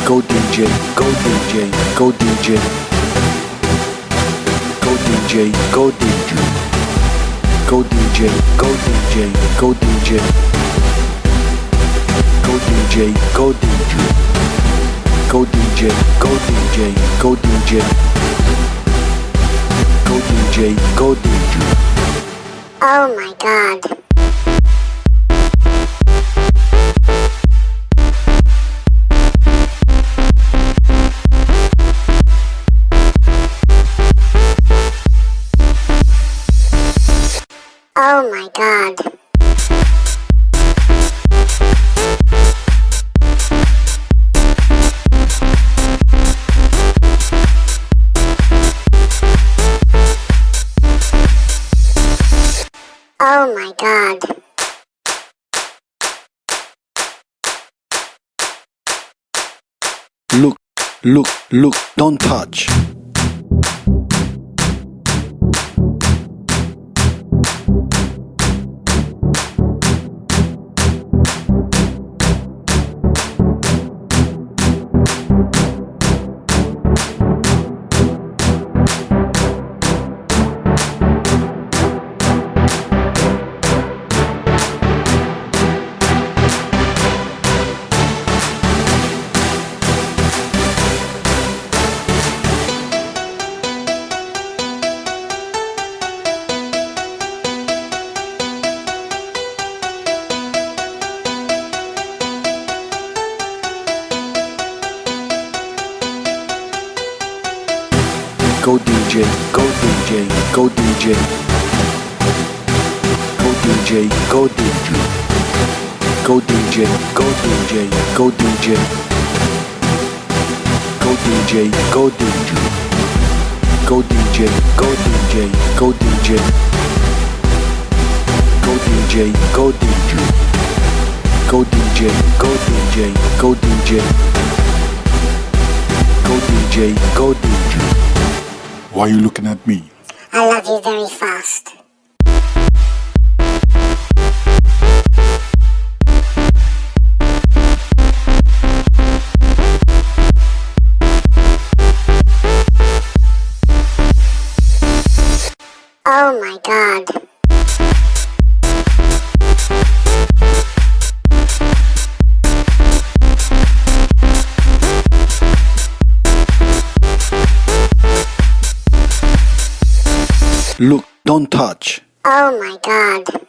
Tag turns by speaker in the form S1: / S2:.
S1: Go DJ, go DJ, go DJ. Go DJ, go DJ. Go DJ, go DJ, go DJ. Go DJ, go DJ. Go DJ, go DJ, go DJ. Go DJ, go DJ.
S2: Oh my God. Oh my God. Oh my God.
S1: Look, look, look, don't touch. Go DJ, go DJ, go DJ. Go DJ, go DJ. Go DJ, go DJ, go DJ. Go DJ, go DJ. Go DJ, go DJ, go DJ. Go DJ, go DJ. Go DJ, go DJ, go DJ. Go DJ, go DJ. Why are you looking at me?
S2: I love you very fast. Oh my God.
S1: Look, don't touch.
S2: Oh my God.